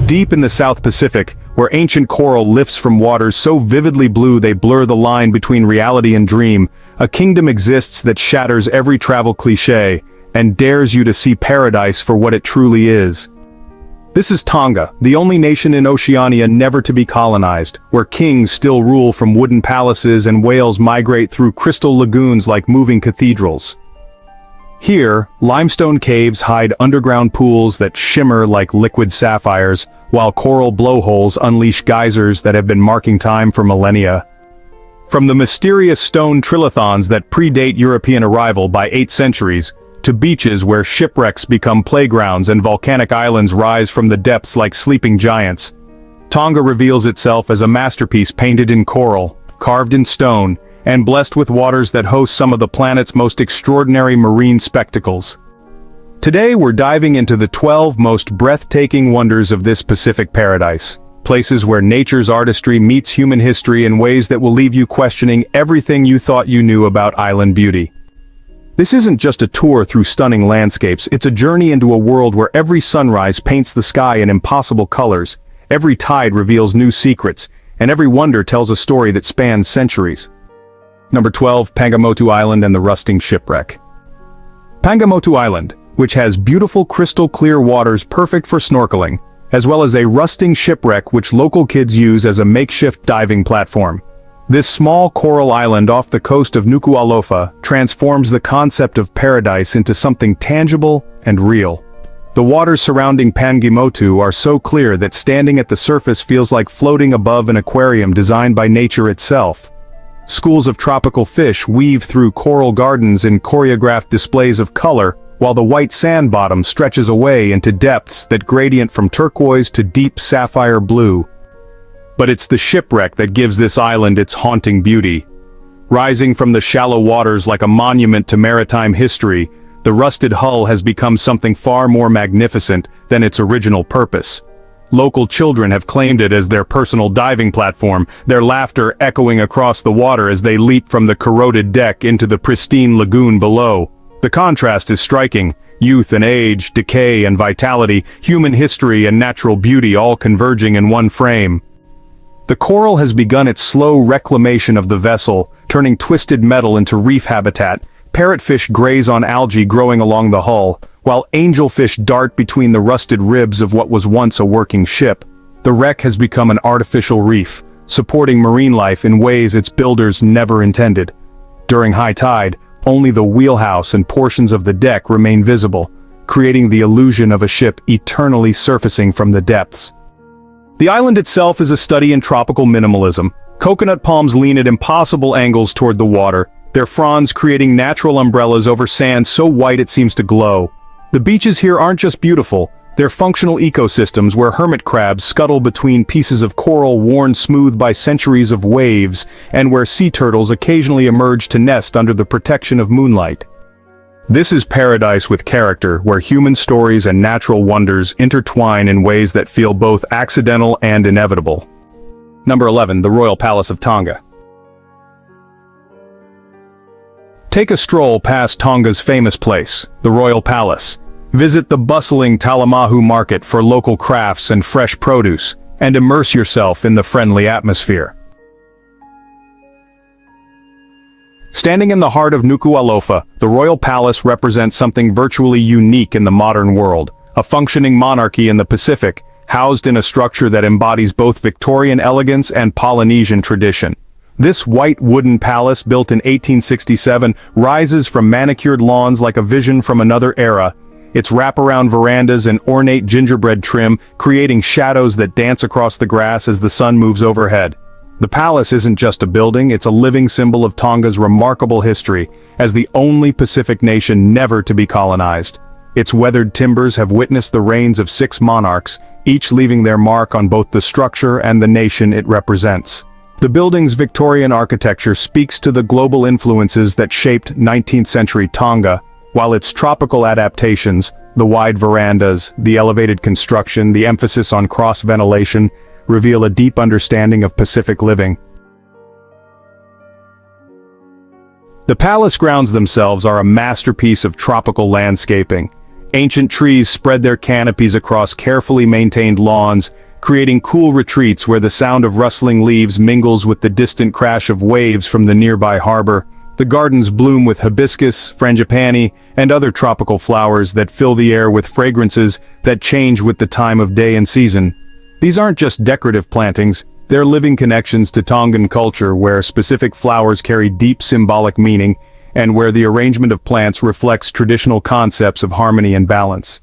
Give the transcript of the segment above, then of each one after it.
Deep in the South Pacific, where ancient coral lifts from waters so vividly blue they blur the line between reality and dream, a kingdom exists that shatters every travel cliché and dares you to see paradise for what it truly is. This is Tonga, the only nation in Oceania never to be colonized, where kings still rule from wooden palaces and whales migrate through crystal lagoons like moving cathedrals. Here, limestone caves hide underground pools that shimmer like liquid sapphires, while coral blowholes unleash geysers that have been marking time for millennia. From the mysterious stone trilithons that predate European arrival by 8 centuries, to beaches where shipwrecks become playgrounds and volcanic islands rise from the depths like sleeping giants, Tonga reveals itself as a masterpiece painted in coral, carved in stone, and blessed with waters that host some of the planet's most extraordinary marine spectacles. Today we're diving into the 12 most breathtaking wonders of this Pacific paradise, places where nature's artistry meets human history in ways that will leave you questioning everything you thought you knew about island beauty. This isn't just a tour through stunning landscapes, it's a journey into a world where every sunrise paints the sky in impossible colors, every tide reveals new secrets, and every wonder tells a story that spans centuries. Number 12. Pangamotu Island and the Rusting Shipwreck. Pangamotu Island, which has beautiful crystal-clear waters perfect for snorkeling, as well as a rusting shipwreck which local kids use as a makeshift diving platform. This small coral island off the coast of Nuku'alofa transforms the concept of paradise into something tangible and real. The waters surrounding Pangamotu are so clear that standing at the surface feels like floating above an aquarium designed by nature itself. Schools of tropical fish weave through coral gardens in choreographed displays of color, while the white sand bottom stretches away into depths that gradient from turquoise to deep sapphire blue. But it's the shipwreck that gives this island its haunting beauty. Rising from the shallow waters like a monument to maritime history, the rusted hull has become something far more magnificent than its original purpose. Local children have claimed it as their personal diving platform, their laughter echoing across the water as they leap from the corroded deck into the pristine lagoon below. The contrast is striking. Youth and age, decay and vitality, human history and natural beauty all converging in one frame. The coral has begun its slow reclamation of the vessel, turning twisted metal into reef habitat. Parrotfish graze on algae growing along the hull, while angelfish dart between the rusted ribs of what was once a working ship. The wreck has become an artificial reef, supporting marine life in ways its builders never intended. During high tide, only the wheelhouse and portions of the deck remain visible, creating the illusion of a ship eternally surfacing from the depths. The island itself is a study in tropical minimalism. Coconut palms lean at impossible angles toward the water, their fronds creating natural umbrellas over sand so white it seems to glow. The beaches here aren't just beautiful, they're functional ecosystems where hermit crabs scuttle between pieces of coral worn smooth by centuries of waves, and where sea turtles occasionally emerge to nest under the protection of moonlight. This is paradise with character, where human stories and natural wonders intertwine in ways that feel both accidental and inevitable. Number 11. The Royal Palace of Tonga. Take a stroll past Tonga's famous place, the Royal Palace. Visit the bustling Talamahu market for local crafts and fresh produce, and immerse yourself in the friendly atmosphere. Standing in the heart of Nuku'alofa, the Royal Palace represents something virtually unique in the modern world, a functioning monarchy in the Pacific, housed in a structure that embodies both Victorian elegance and Polynesian tradition. This white wooden palace, built in 1867, rises from manicured lawns like a vision from another era, its wraparound verandas and ornate gingerbread trim creating shadows that dance across the grass as the sun moves overhead. The palace isn't just a building, it's a living symbol of Tonga's remarkable history, as the only Pacific nation never to be colonized. Its weathered timbers have witnessed the reigns of 6 monarchs, each leaving their mark on both the structure and the nation it represents. The building's Victorian architecture speaks to the global influences that shaped 19th-century Tonga, while its tropical adaptations, the wide verandas, the elevated construction, the emphasis on cross-ventilation, reveal a deep understanding of Pacific living. The palace grounds themselves are a masterpiece of tropical landscaping. Ancient trees spread their canopies across carefully maintained lawns, creating cool retreats where the sound of rustling leaves mingles with the distant crash of waves from the nearby harbor. The gardens bloom with hibiscus, frangipani, and other tropical flowers that fill the air with fragrances that change with the time of day and season. These aren't just decorative plantings, they're living connections to Tongan culture where specific flowers carry deep symbolic meaning, and where the arrangement of plants reflects traditional concepts of harmony and balance.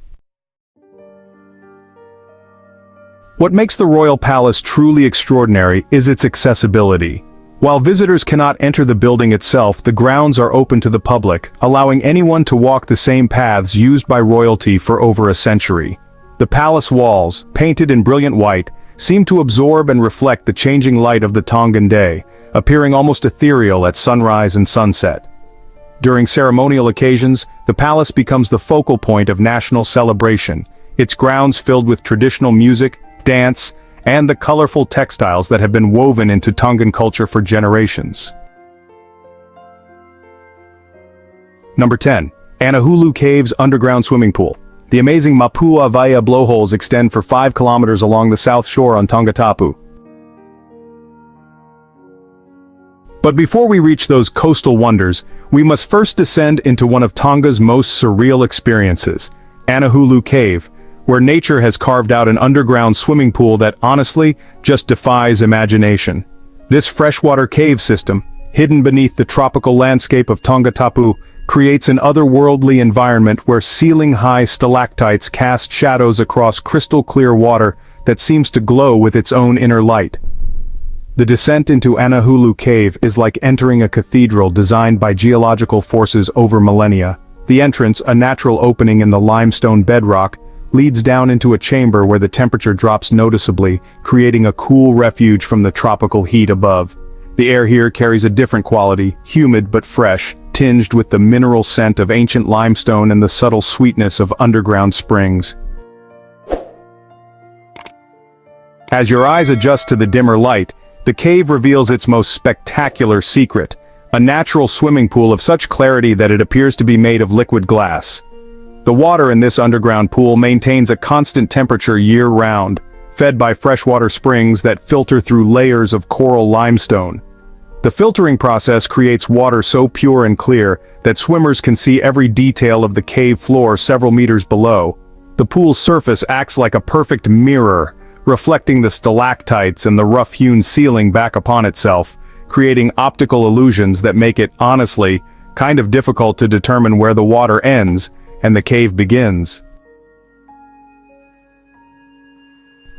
What makes the royal palace truly extraordinary is its accessibility. While visitors cannot enter the building itself, the grounds are open to the public, allowing anyone to walk the same paths used by royalty for over a century. The palace walls, painted in brilliant white, seem to absorb and reflect the changing light of the Tongan day, appearing almost ethereal at sunrise and sunset. During ceremonial occasions, the palace becomes the focal point of national celebration, its grounds filled with traditional music, dance, and the colorful textiles that have been woven into Tongan culture for generations. Number 10. Anahulu Caves Underground Swimming Pool. The amazing Mapua Vaya blowholes extend for 5 kilometers along the south shore on Tonga Tapu. But before we reach those coastal wonders, we must first descend into one of Tonga's most surreal experiences, Anahulu Cave, where nature has carved out an underground swimming pool that honestly just defies imagination. This freshwater cave system, hidden beneath the tropical landscape of Tonga Tapu, creates an otherworldly environment where ceiling-high stalactites cast shadows across crystal-clear water that seems to glow with its own inner light. The descent into Anahulu Cave is like entering a cathedral designed by geological forces over millennia. The entrance, a natural opening in the limestone bedrock, leads down into a chamber where the temperature drops noticeably, creating a cool refuge from the tropical heat above. The air here carries a different quality, humid but fresh, tinged with the mineral scent of ancient limestone and the subtle sweetness of underground springs. As your eyes adjust to the dimmer light, the cave reveals its most spectacular secret, a natural swimming pool of such clarity that it appears to be made of liquid glass. The water in this underground pool maintains a constant temperature year-round, fed by freshwater springs that filter through layers of coral limestone. The filtering process creates water so pure and clear that swimmers can see every detail of the cave floor several meters below. The pool's surface acts like a perfect mirror, reflecting the stalactites and the rough-hewn ceiling back upon itself, creating optical illusions that make it, honestly, kind of difficult to determine where the water ends and the cave begins.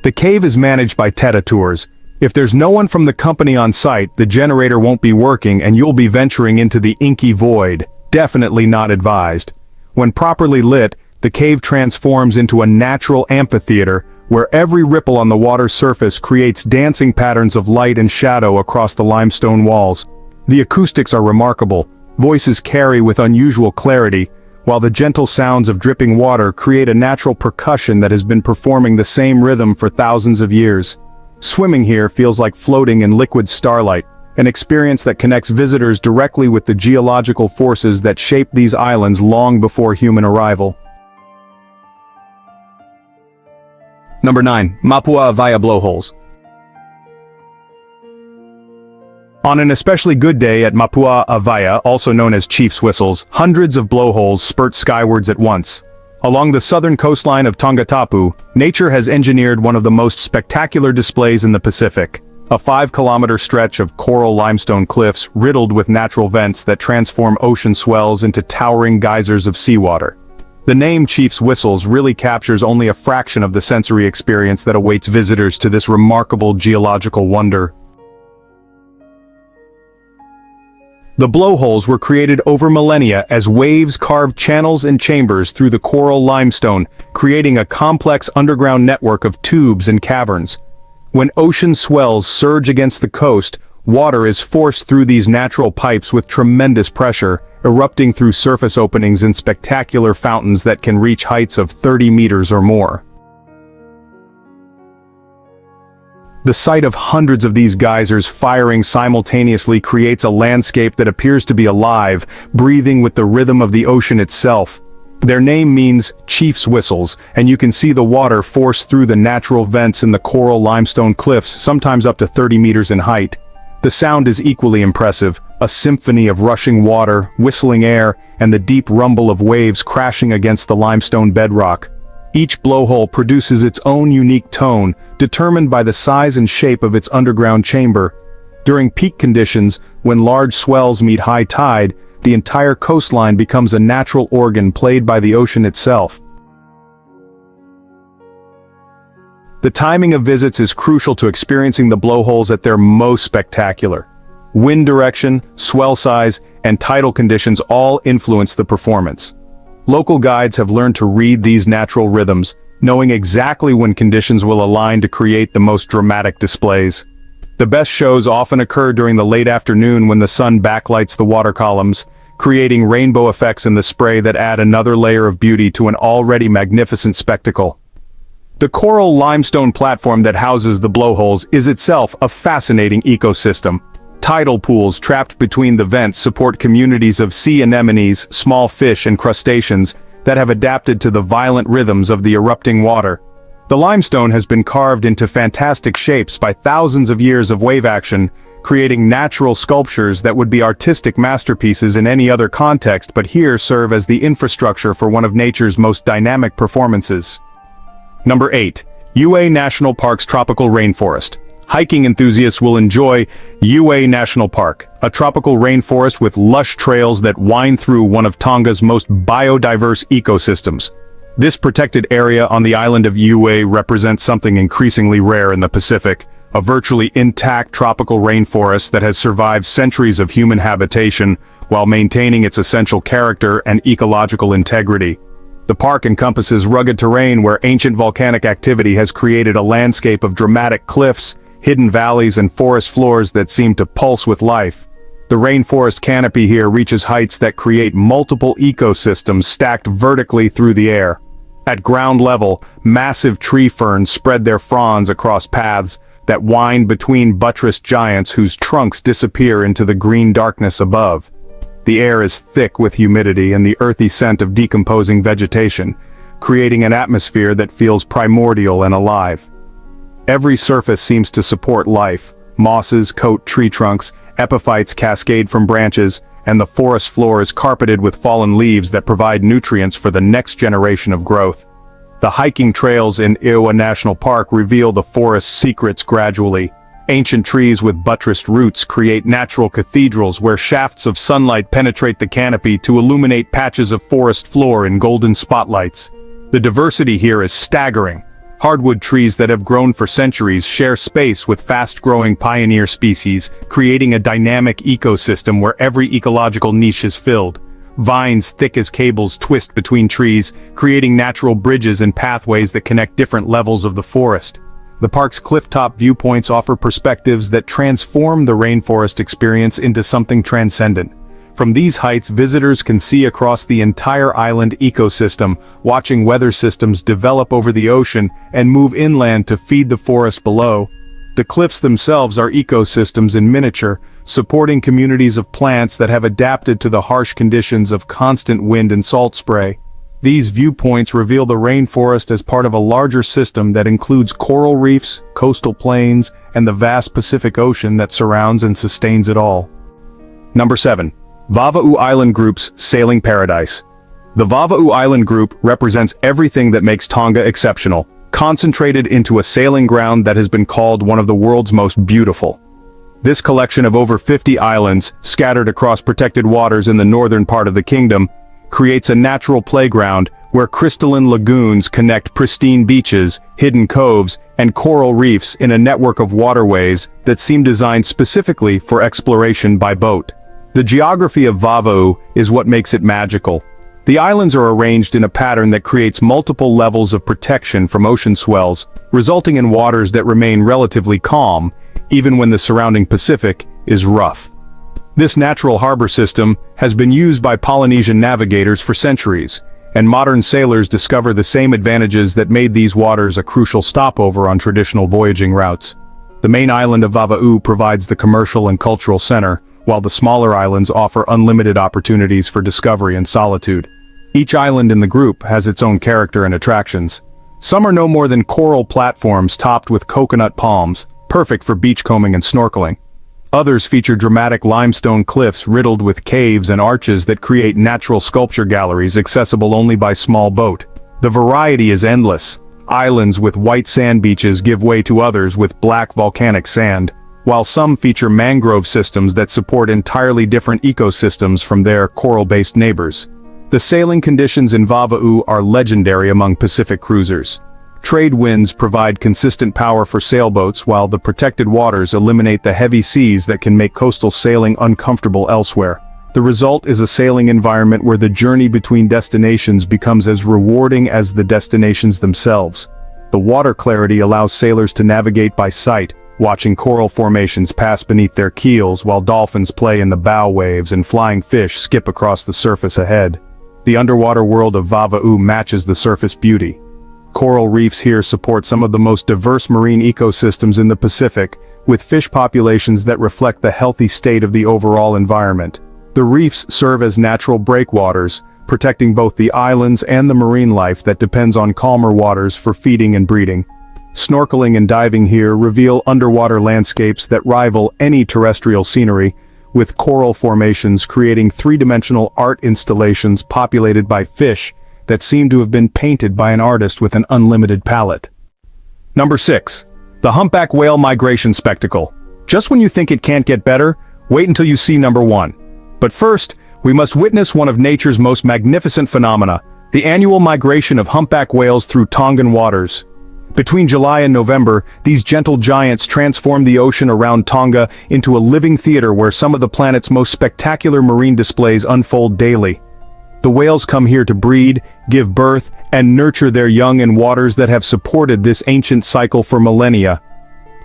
The cave is managed by Teta Tours. If there's no one from the company on site, the generator won't be working and you'll be venturing into the inky void. Definitely not advised. When properly lit, the cave transforms into a natural amphitheater where every ripple on the water's surface creates dancing patterns of light and shadow across the limestone walls. The acoustics are remarkable. Voices carry with unusual clarity, while the gentle sounds of dripping water create a natural percussion that has been performing the same rhythm for thousands of years. Swimming here feels like floating in liquid starlight, an experience that connects visitors directly with the geological forces that shaped these islands long before human arrival. Number 9. Mapua Vaya blowholes. On an especially good day at Mapua Avaya, also known as Chief's Whistles, hundreds of blowholes spurt skywards at once. Along the southern coastline of Tonga Tapu, nature has engineered one of the most spectacular displays in the Pacific. A 5-kilometer stretch of coral limestone cliffs riddled with natural vents that transform ocean swells into towering geysers of seawater. The name Chief's Whistles really captures only a fraction of the sensory experience that awaits visitors to this remarkable geological wonder. The blowholes were created over millennia as waves carved channels and chambers through the coral limestone, creating a complex underground network of tubes and caverns. When ocean swells surge against the coast, water is forced through these natural pipes with tremendous pressure, erupting through surface openings in spectacular fountains that can reach heights of 30 meters or more. The sight of hundreds of these geysers firing simultaneously creates a landscape that appears to be alive, breathing with the rhythm of the ocean itself. Their name means chief's whistles, and you can see the water force through the natural vents in the coral limestone cliffs, sometimes up to 30 meters in height. The sound is equally impressive, a symphony of rushing water, whistling air, and the deep rumble of waves crashing against the limestone bedrock. Each blowhole produces its own unique tone, determined by the size and shape of its underground chamber. During peak conditions, when large swells meet high tide, the entire coastline becomes a natural organ played by the ocean itself. The timing of visits is crucial to experiencing the blowholes at their most spectacular. Wind direction, swell size, and tidal conditions all influence the performance. Local guides have learned to read these natural rhythms, knowing exactly when conditions will align to create the most dramatic displays. The best shows often occur during the late afternoon when the sun backlights the water columns, creating rainbow effects in the spray that add another layer of beauty to an already magnificent spectacle. The coral limestone platform that houses the blowholes is itself a fascinating ecosystem. Tidal pools trapped between the vents support communities of sea anemones, small fish and crustaceans that have adapted to the violent rhythms of the erupting water. The limestone has been carved into fantastic shapes by thousands of years of wave action, creating natural sculptures that would be artistic masterpieces in any other context but here serve as the infrastructure for one of nature's most dynamic performances. Number 8. UA National Park's Tropical Rainforest. Hiking enthusiasts will enjoy UA National Park, a tropical rainforest with lush trails that wind through one of Tonga's most biodiverse ecosystems. This protected area on the island of UA represents something increasingly rare in the Pacific, a virtually intact tropical rainforest that has survived centuries of human habitation while maintaining its essential character and ecological integrity. The park encompasses rugged terrain where ancient volcanic activity has created a landscape of dramatic cliffs, hidden valleys and forest floors that seem to pulse with life. The rainforest canopy here reaches heights that create multiple ecosystems stacked vertically through the air. At ground level, massive tree ferns spread their fronds across paths that wind between buttressed giants whose trunks disappear into the green darkness above. The air is thick with humidity and the earthy scent of decomposing vegetation, creating an atmosphere that feels primordial and alive. Every surface seems to support life. Mosses coat tree trunks, epiphytes cascade from branches, and the forest floor is carpeted with fallen leaves that provide nutrients for the next generation of growth. The hiking trails in Iwa National Park reveal the forest's secrets gradually. Ancient trees with buttressed roots create natural cathedrals where shafts of sunlight penetrate the canopy to illuminate patches of forest floor in golden spotlights. The diversity here is staggering. Hardwood trees that have grown for centuries share space with fast-growing pioneer species, creating a dynamic ecosystem where every ecological niche is filled. Vines thick as cables twist between trees, creating natural bridges and pathways that connect different levels of the forest. The park's clifftop viewpoints offer perspectives that transform the rainforest experience into something transcendent. From these heights, visitors can see across the entire island ecosystem, watching weather systems develop over the ocean and move inland to feed the forest below. The cliffs themselves are ecosystems in miniature, supporting communities of plants that have adapted to the harsh conditions of constant wind and salt spray. These viewpoints reveal the rainforest as part of a larger system that includes coral reefs, coastal plains, and the vast Pacific Ocean that surrounds and sustains it all. Number 7. Vava'u Island Group's Sailing Paradise. The Vava'u Island Group represents everything that makes Tonga exceptional, concentrated into a sailing ground that has been called one of the world's most beautiful. This collection of over 50 islands, scattered across protected waters in the northern part of the kingdom, creates a natural playground where crystalline lagoons connect pristine beaches, hidden coves, and coral reefs in a network of waterways that seem designed specifically for exploration by boat. The geography of Vava'u is what makes it magical. The islands are arranged in a pattern that creates multiple levels of protection from ocean swells, resulting in waters that remain relatively calm, even when the surrounding Pacific is rough. This natural harbor system has been used by Polynesian navigators for centuries, and modern sailors discover the same advantages that made these waters a crucial stopover on traditional voyaging routes. The main island of Vava'u provides the commercial and cultural center, while the smaller islands offer unlimited opportunities for discovery and solitude. Each island in the group has its own character and attractions. Some are no more than coral platforms topped with coconut palms, perfect for beachcombing and snorkeling. Others feature dramatic limestone cliffs riddled with caves and arches that create natural sculpture galleries accessible only by small boat. The variety is endless. Islands with white sand beaches give way to others with black volcanic sand, while some feature mangrove systems that support entirely different ecosystems from their coral-based neighbors. The sailing conditions in Vava'u are legendary among Pacific cruisers. Trade winds provide consistent power for sailboats, while the protected waters eliminate the heavy seas that can make coastal sailing uncomfortable elsewhere. The result is a sailing environment where the journey between destinations becomes as rewarding as the destinations themselves. The water clarity allows sailors to navigate by sight, watching coral formations pass beneath their keels while dolphins play in the bow waves and flying fish skip across the surface ahead. The underwater world of Vava'u matches the surface beauty. Coral reefs here support some of the most diverse marine ecosystems in the Pacific, with fish populations that reflect the healthy state of the overall environment. The reefs serve as natural breakwaters, protecting both the islands and the marine life that depends on calmer waters for feeding and breeding. Snorkeling and diving here reveal underwater landscapes that rival any terrestrial scenery, with coral formations creating three-dimensional art installations populated by fish that seem to have been painted by an artist with an unlimited palette. Number 6. The humpback whale migration spectacle. Just when you think it can't get better, wait until you see number 1. But first, we must witness one of nature's most magnificent phenomena, the annual migration of humpback whales through Tongan waters. Between July and November, these gentle giants transform the ocean around Tonga into a living theater where some of the planet's most spectacular marine displays unfold daily. The whales come here to breed, give birth, and nurture their young in waters that have supported this ancient cycle for millennia.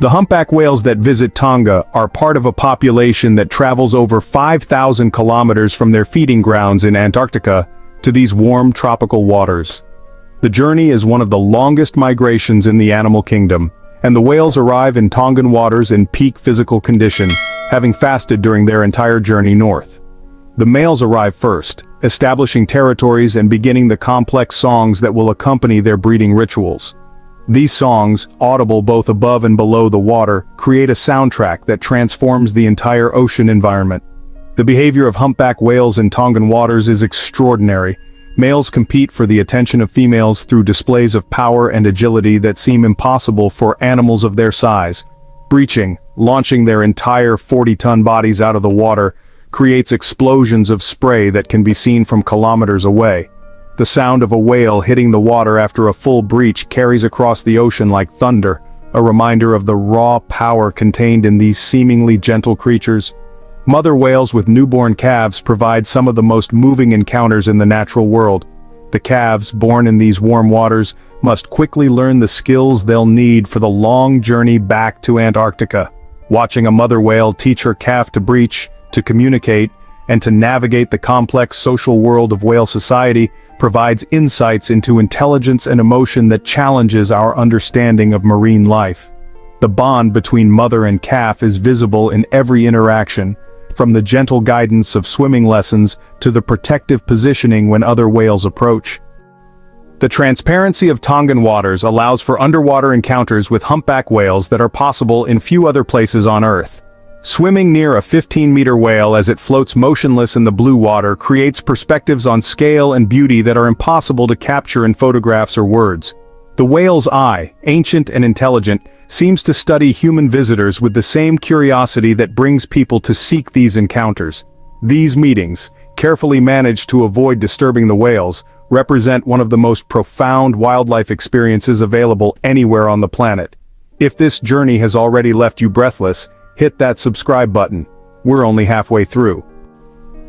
The humpback whales that visit Tonga are part of a population that travels over 5,000 kilometers from their feeding grounds in Antarctica to these warm tropical waters. The journey is one of the longest migrations in the animal kingdom, and the whales arrive in Tongan waters in peak physical condition, having fasted during their entire journey north. The males arrive first, establishing territories and beginning the complex songs that will accompany their breeding rituals. These songs, audible both above and below the water, create a soundtrack that transforms the entire ocean environment. The behavior of humpback whales in Tongan waters is extraordinary. Males compete for the attention of females through displays of power and agility that seem impossible for animals of their size. Breaching, launching their entire 40-ton bodies out of the water, creates explosions of spray that can be seen from kilometers away. The sound of a whale hitting the water after a full breach carries across the ocean like thunder, a reminder of the raw power contained in these seemingly gentle creatures. Mother whales with newborn calves provide some of the most moving encounters in the natural world. The calves, born in these warm waters, must quickly learn the skills they'll need for the long journey back to Antarctica. Watching a mother whale teach her calf to breach, to communicate, and to navigate the complex social world of whale society provides insights into intelligence and emotion that challenges our understanding of marine life. The bond between mother and calf is visible in every interaction, from the gentle guidance of swimming lessons to the protective positioning when other whales approach. The transparency of Tongan waters allows for underwater encounters with humpback whales that are possible in few other places on Earth. Swimming near a 15-meter whale as it floats motionless in the blue water creates perspectives on scale and beauty that are impossible to capture in photographs or words. The whale's eye, ancient and intelligent, seems to study human visitors with the same curiosity that brings people to seek these encounters. These meetings, carefully managed to avoid disturbing the whales, represent one of the most profound wildlife experiences available anywhere on the planet. If this journey has already left you breathless, hit that subscribe button. We're only halfway through.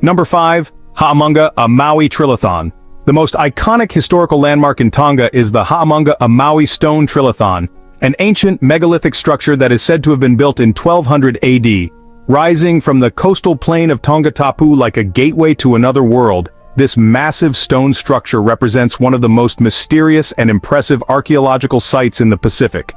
Number 5. Ha'amunga, a Maui Trilithon. The most iconic historical landmark in Tonga is the Ha'amunga, a Maui stone trilithon, an ancient megalithic structure that is said to have been built in 1200 AD. Rising from the coastal plain of Tonga Tapu like a gateway to another world, this massive stone structure represents one of the most mysterious and impressive archaeological sites in the Pacific.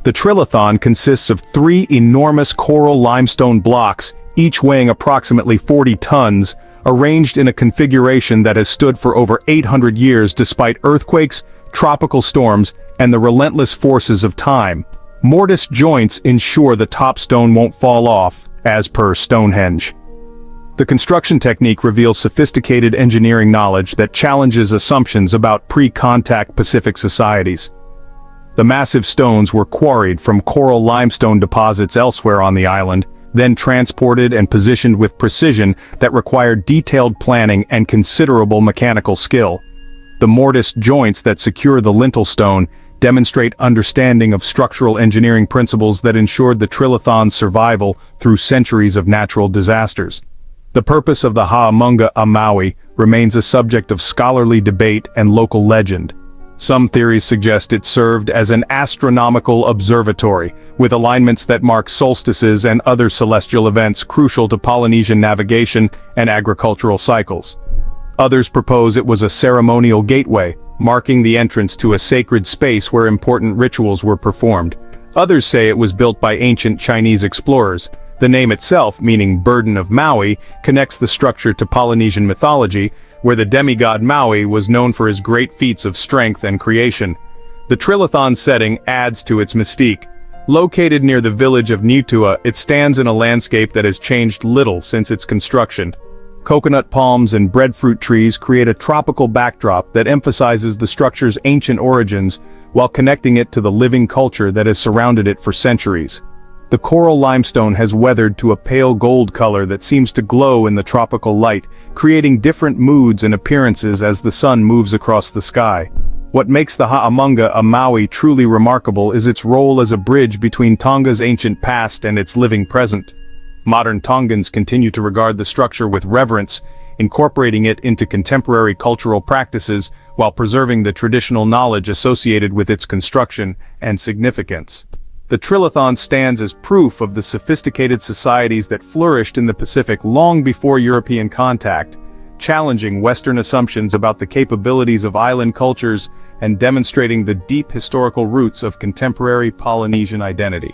The trilithon consists of 3 enormous coral limestone blocks, each weighing approximately 40 tons, arranged in a configuration that has stood for over 800 years despite earthquakes, tropical storms, and the relentless forces of time. Mortise joints ensure the top stone won't fall off, as per Stonehenge. The construction technique reveals sophisticated engineering knowledge that challenges assumptions about pre-contact Pacific societies. The massive stones were quarried from coral limestone deposits elsewhere on the island, then transported and positioned with precision that required detailed planning and considerable mechanical skill. The mortise joints that secure the lintel stone demonstrate understanding of structural engineering principles that ensured the trilithon's survival through centuries of natural disasters. The purpose of the Humpback a Maui remains a subject of scholarly debate and local legend. Some theories suggest it served as an astronomical observatory, with alignments that mark solstices and other celestial events crucial to Polynesian navigation and agricultural cycles. Others propose it was a ceremonial gateway, marking the entrance to a sacred space where important rituals were performed. Others say it was built by ancient Chinese explorers. The name itself, meaning burden of Maui, connects the structure to Polynesian mythology, where the demigod Maui was known for his great feats of strength and creation. The trilithon setting adds to its mystique. Located near the village of Niutua, it stands in a landscape that has changed little since its construction. Coconut palms and breadfruit trees create a tropical backdrop that emphasizes the structure's ancient origins while connecting it to the living culture that has surrounded it for centuries. The coral limestone has weathered to a pale gold color that seems to glow in the tropical light, creating different moods and appearances as the sun moves across the sky. What makes the Humpback a Maui truly remarkable is its role as a bridge between Tonga's ancient past and its living present. Modern Tongans continue to regard the structure with reverence, incorporating it into contemporary cultural practices while preserving the traditional knowledge associated with its construction and significance. The trilithon stands as proof of the sophisticated societies that flourished in the Pacific long before European contact, challenging Western assumptions about the capabilities of island cultures and demonstrating the deep historical roots of contemporary Polynesian identity.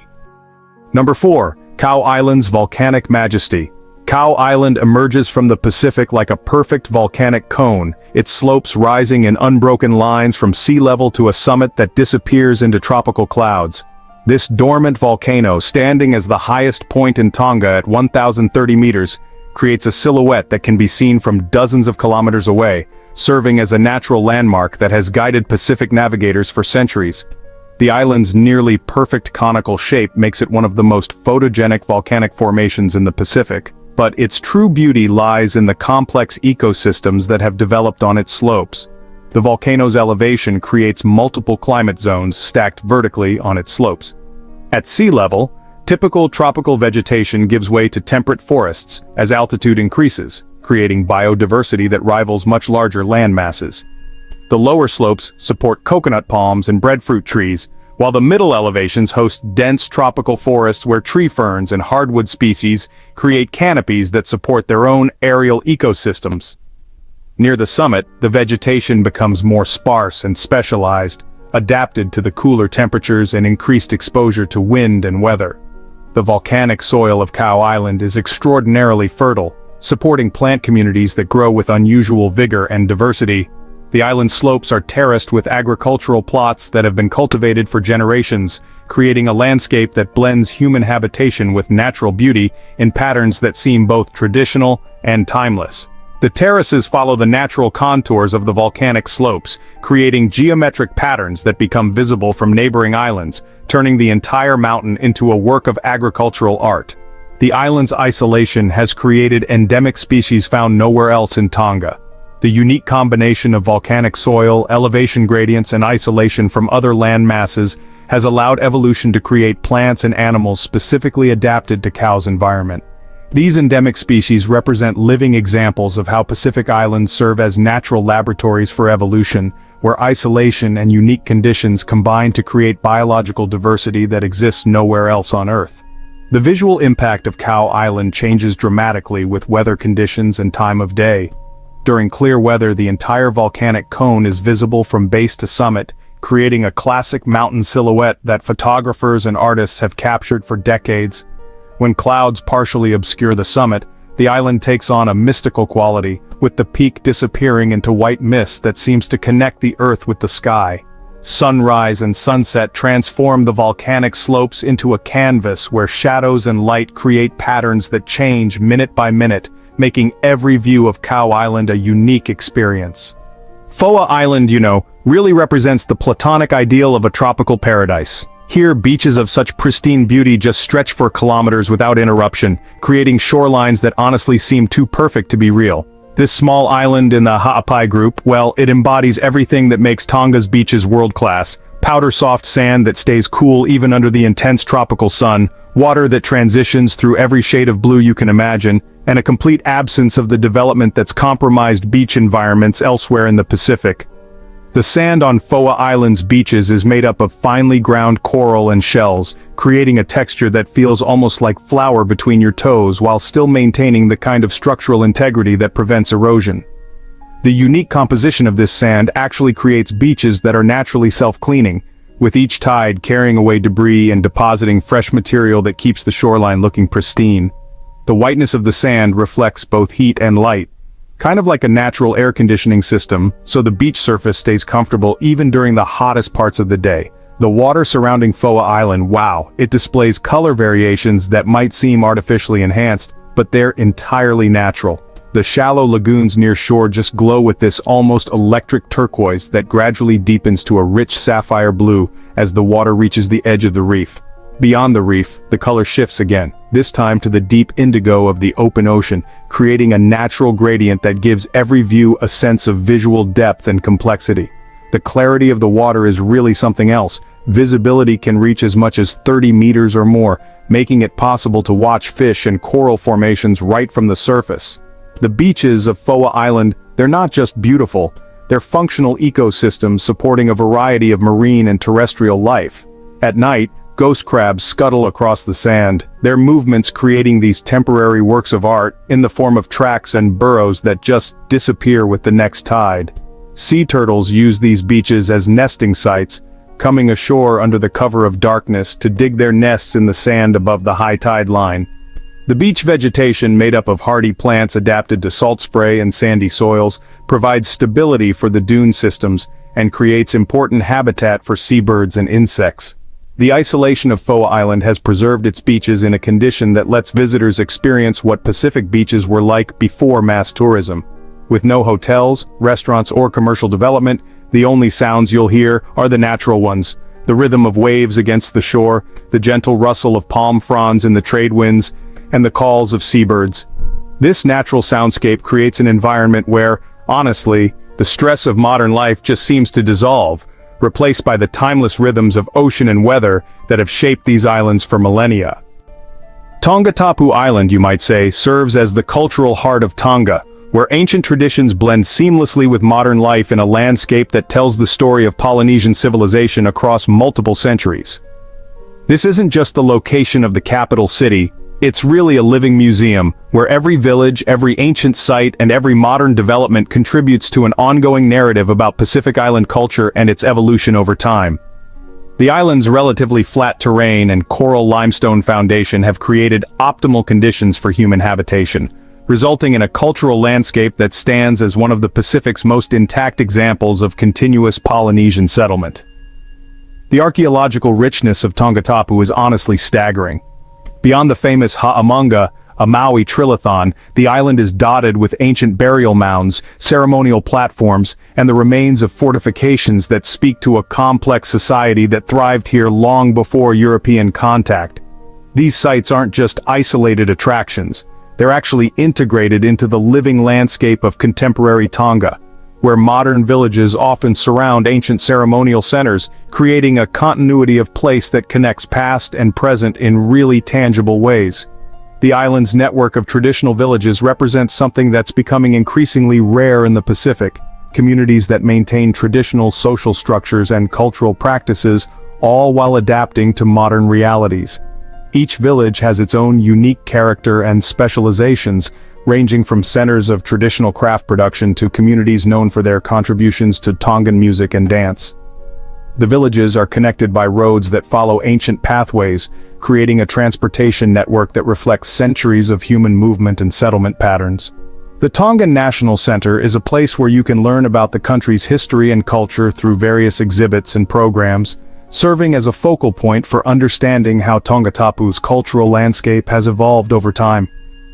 Number 4. Cow Island's volcanic majesty. Cow Island emerges from the Pacific like a perfect volcanic cone, its slopes rising in unbroken lines from sea level to a summit that disappears into tropical clouds. This dormant volcano, standing as the highest point in Tonga at 1,030 meters, creates a silhouette that can be seen from dozens of kilometers away, serving as a natural landmark that has guided Pacific navigators for centuries. The island's nearly perfect conical shape makes it one of the most photogenic volcanic formations in the Pacific, but its true beauty lies in the complex ecosystems that have developed on its slopes. The volcano's elevation creates multiple climate zones stacked vertically on its slopes. At sea level, typical tropical vegetation gives way to temperate forests as altitude increases, creating biodiversity that rivals much larger land masses. The lower slopes support coconut palms and breadfruit trees, while the middle elevations host dense tropical forests where tree ferns and hardwood species create canopies that support their own aerial ecosystems. Near the summit, the vegetation becomes more sparse and specialized, adapted to the cooler temperatures and increased exposure to wind and weather. The volcanic soil of Cow Island is extraordinarily fertile, supporting plant communities that grow with unusual vigor and diversity. The island slopes are terraced with agricultural plots that have been cultivated for generations, creating a landscape that blends human habitation with natural beauty in patterns that seem both traditional and timeless. The terraces follow the natural contours of the volcanic slopes, creating geometric patterns that become visible from neighboring islands, turning the entire mountain into a work of agricultural art. The island's isolation has created endemic species found nowhere else in Tonga. The unique combination of volcanic soil, elevation gradients, and isolation from other land masses has allowed evolution to create plants and animals specifically adapted to Cow's environment. These endemic species represent living examples of how Pacific Islands serve as natural laboratories for evolution, where isolation and unique conditions combine to create biological diversity that exists nowhere else on Earth. The visual impact of Cow Island changes dramatically with weather conditions and time of day. During clear weather, the entire volcanic cone is visible from base to summit, creating a classic mountain silhouette that photographers and artists have captured for decades. When clouds partially obscure the summit, the island takes on a mystical quality, with the peak disappearing into white mist that seems to connect the earth with the sky. Sunrise and sunset transform the volcanic slopes into a canvas where shadows and light create patterns that change minute by minute, making every view of Cow Island a unique experience. Foa Island, really represents the platonic ideal of a tropical paradise. Here, beaches of such pristine beauty just stretch for kilometers without interruption, creating shorelines that honestly seem too perfect to be real. This small island in the Ha'apai group, well, it embodies everything that makes Tonga's beaches world-class. Powder-soft sand that stays cool even under the intense tropical sun, water that transitions through every shade of blue you can imagine, and a complete absence of the development that's compromised beach environments elsewhere in the Pacific. The sand on Foa Island's beaches is made up of finely ground coral and shells, creating a texture that feels almost like flour between your toes while still maintaining the kind of structural integrity that prevents erosion. The unique composition of this sand actually creates beaches that are naturally self-cleaning, with each tide carrying away debris and depositing fresh material that keeps the shoreline looking pristine. The whiteness of the sand reflects both heat and light, kind of like a natural air conditioning system, so the beach surface stays comfortable even during the hottest parts of the day. The water surrounding Foa Island, wow, it displays color variations that might seem artificially enhanced, but they're entirely natural. The shallow lagoons near shore just glow with this almost electric turquoise that gradually deepens to a rich sapphire blue as the water reaches the edge of the reef. Beyond the reef, the color shifts again, this time to the deep indigo of the open ocean, creating a natural gradient that gives every view a sense of visual depth and complexity. The clarity of the water is really something else. Visibility can reach as much as 30 meters or more, making it possible to watch fish and coral formations right from the surface. The beaches of Foa Island, they're not just beautiful, they're functional ecosystems supporting a variety of marine and terrestrial life. At night, ghost crabs scuttle across the sand, their movements creating these temporary works of art in the form of tracks and burrows that just disappear with the next tide. Sea turtles use these beaches as nesting sites, coming ashore under the cover of darkness to dig their nests in the sand above the high tide line. The beach vegetation, made up of hardy plants adapted to salt spray and sandy soils, provides stability for the dune systems and creates important habitat for seabirds and insects. The isolation of Foa Island has preserved its beaches in a condition that lets visitors experience what Pacific beaches were like before mass tourism. With no hotels, restaurants, or commercial development, the only sounds you'll hear are the natural ones: the rhythm of waves against the shore, the gentle rustle of palm fronds in the trade winds, and the calls of seabirds. This natural soundscape creates an environment where, honestly, the stress of modern life just seems to dissolve, replaced by the timeless rhythms of ocean and weather that have shaped these islands for millennia. Tongatapu Island, you might say, serves as the cultural heart of Tonga, where ancient traditions blend seamlessly with modern life in a landscape that tells the story of Polynesian civilization across multiple centuries. This isn't just the location of the capital city, it's really a living museum, where every village, every ancient site, and every modern development contributes to an ongoing narrative about Pacific Island culture and its evolution over time. The island's relatively flat terrain and coral limestone foundation have created optimal conditions for human habitation, resulting in a cultural landscape that stands as one of the Pacific's most intact examples of continuous Polynesian settlement. The archaeological richness of Tongatapu is honestly staggering. Beyond the famous Ha'amonga, a Maui trilithon, the island is dotted with ancient burial mounds, ceremonial platforms, and the remains of fortifications that speak to a complex society that thrived here long before European contact. These sites aren't just isolated attractions, they're actually integrated into the living landscape of contemporary Tonga, where modern villages often surround ancient ceremonial centers, creating a continuity of place that connects past and present in really tangible ways. The island's network of traditional villages represents something that's becoming increasingly rare in the Pacific: communities that maintain traditional social structures and cultural practices, all while adapting to modern realities. Each village has its own unique character and specializations, ranging from centers of traditional craft production to communities known for their contributions to Tongan music and dance. The villages are connected by roads that follow ancient pathways, creating a transportation network that reflects centuries of human movement and settlement patterns. The Tongan National Center is a place where you can learn about the country's history and culture through various exhibits and programs, serving as a focal point for understanding how Tongatapu's cultural landscape has evolved over time.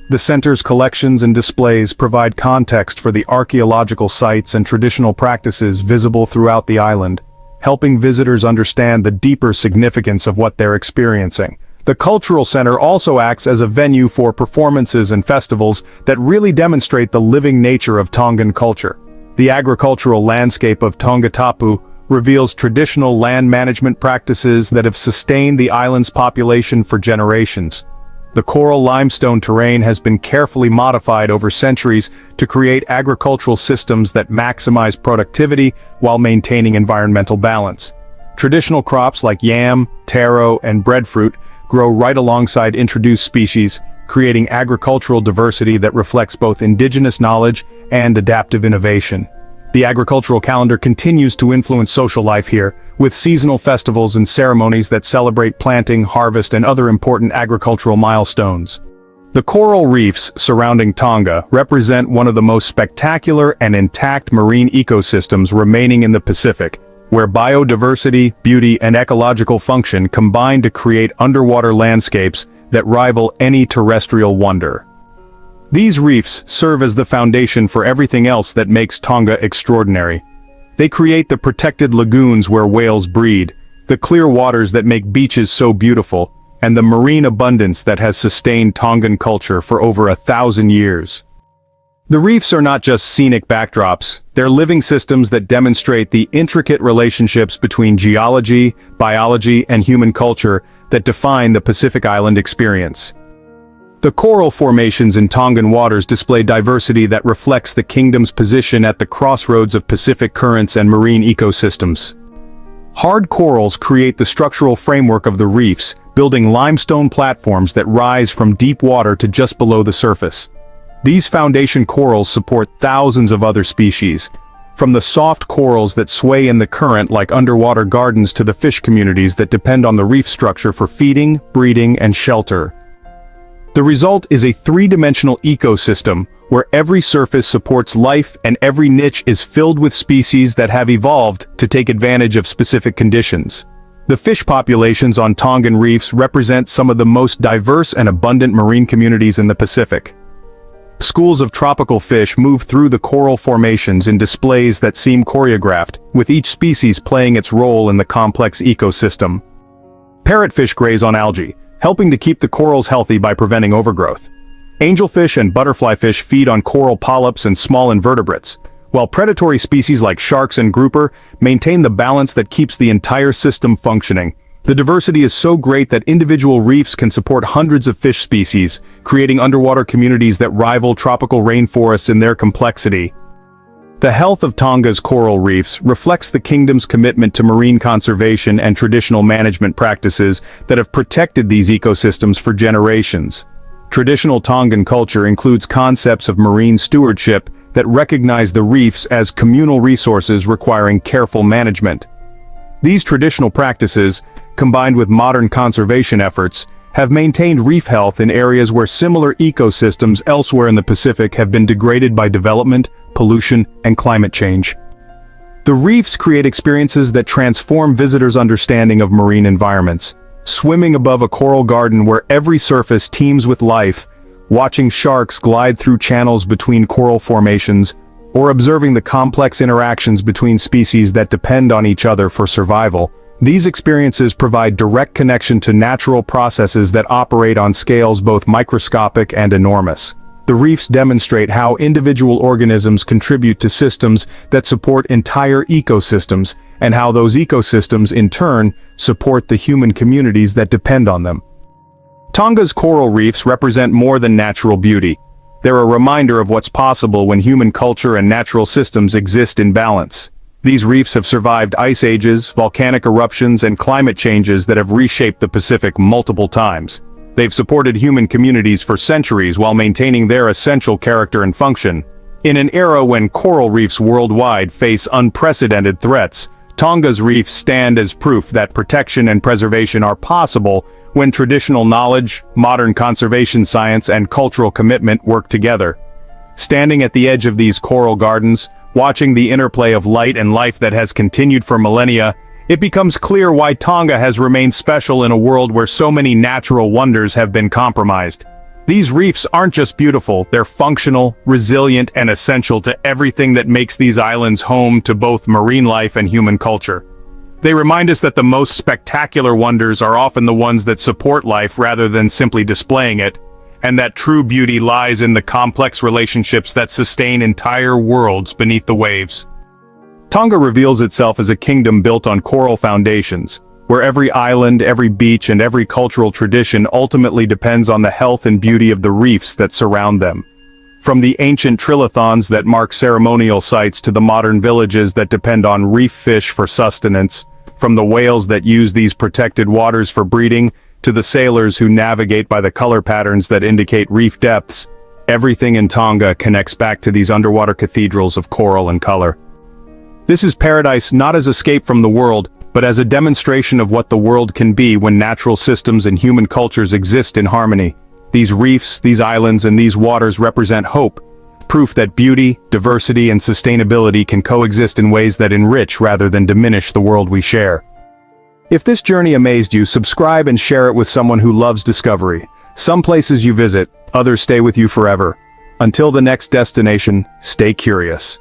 The center's collections and displays provide context for the archaeological sites and traditional practices visible throughout the island, helping visitors understand the deeper significance of what they're experiencing. The cultural center also acts as a venue for performances and festivals that really demonstrate the living nature of Tongan culture. The agricultural landscape of Tongatapu reveals traditional land management practices that have sustained the island's population for generations. The coral limestone terrain has been carefully modified over centuries to create agricultural systems that maximize productivity while maintaining environmental balance. Traditional crops like yam, taro, and breadfruit grow right alongside introduced species, creating agricultural diversity that reflects both indigenous knowledge and adaptive innovation. The agricultural calendar continues to influence social life here, with seasonal festivals and ceremonies that celebrate planting, harvest, and other important agricultural milestones. The coral reefs surrounding Tonga represent one of the most spectacular and intact marine ecosystems remaining in the Pacific, where biodiversity, beauty, and ecological function combine to create underwater landscapes that rival any terrestrial wonder. These reefs serve as the foundation for everything else that makes Tonga extraordinary. They create the protected lagoons where whales breed, the clear waters that make beaches so beautiful, and the marine abundance that has sustained Tongan culture for over 1,000 years. The reefs are not just scenic backdrops, they're living systems that demonstrate the intricate relationships between geology, biology, and human culture that define the Pacific Island experience. The coral formations in Tongan waters display diversity that reflects the kingdom's position at the crossroads of Pacific currents and marine ecosystems. Hard corals create the structural framework of the reefs, building limestone platforms that rise from deep water to just below the surface. These foundation corals support thousands of other species, from the soft corals that sway in the current like underwater gardens to the fish communities that depend on the reef structure for feeding, breeding, and shelter. The result is a three-dimensional ecosystem where every surface supports life and every niche is filled with species that have evolved to take advantage of specific conditions. The fish populations on Tongan reefs represent some of the most diverse and abundant marine communities in the Pacific. Schools of tropical fish move through the coral formations in displays that seem choreographed, with each species playing its role in the complex ecosystem. Parrotfish graze on algae, helping to keep the corals healthy by preventing overgrowth. Angelfish and butterflyfish feed on coral polyps and small invertebrates, while predatory species like sharks and grouper maintain the balance that keeps the entire system functioning. The diversity is so great that individual reefs can support hundreds of fish species, creating underwater communities that rival tropical rainforests in their complexity. The health of Tonga's coral reefs reflects the kingdom's commitment to marine conservation and traditional management practices that have protected these ecosystems for generations. Traditional Tongan culture includes concepts of marine stewardship that recognize the reefs as communal resources requiring careful management. These traditional practices, combined with modern conservation efforts, have maintained reef health in areas where similar ecosystems elsewhere in the Pacific have been degraded by development, pollution, and climate change. The reefs create experiences that transform visitors' understanding of marine environments. Swimming above a coral garden where every surface teems with life, watching sharks glide through channels between coral formations, or observing the complex interactions between species that depend on each other for survival. These experiences provide direct connection to natural processes that operate on scales both microscopic and enormous. The reefs demonstrate how individual organisms contribute to systems that support entire ecosystems, and how those ecosystems, in turn, support the human communities that depend on them. Tonga's coral reefs represent more than natural beauty. They're a reminder of what's possible when human culture and natural systems exist in balance. These reefs have survived ice ages, volcanic eruptions, and climate changes that have reshaped the Pacific multiple times. They've supported human communities for centuries while maintaining their essential character and function. In an era when coral reefs worldwide face unprecedented threats, Tonga's reefs stand as proof that protection and preservation are possible when traditional knowledge, modern conservation science, and cultural commitment work together. Standing at the edge of these coral gardens, watching the interplay of light and life that has continued for millennia, it becomes clear why Tonga has remained special in a world where so many natural wonders have been compromised. These reefs aren't just beautiful, they're functional, resilient, and essential to everything that makes these islands home to both marine life and human culture. They remind us that the most spectacular wonders are often the ones that support life rather than simply displaying it, and that true beauty lies in the complex relationships that sustain entire worlds beneath the waves. Tonga reveals itself as a kingdom built on coral foundations, where every island, every beach, and every cultural tradition ultimately depends on the health and beauty of the reefs that surround them. From the ancient trilithons that mark ceremonial sites to the modern villages that depend on reef fish for sustenance, from the whales that use these protected waters for breeding, to the sailors who navigate by the color patterns that indicate reef depths, everything in Tonga connects back to these underwater cathedrals of coral and color. This is paradise not as escape from the world, but as a demonstration of what the world can be when natural systems and human cultures exist in harmony. These reefs, these islands, and these waters represent hope, proof that beauty, diversity, and sustainability can coexist in ways that enrich rather than diminish the world we share. If this journey amazed you, subscribe and share it with someone who loves discovery. Some places you visit, others stay with you forever. Until the next destination, stay curious.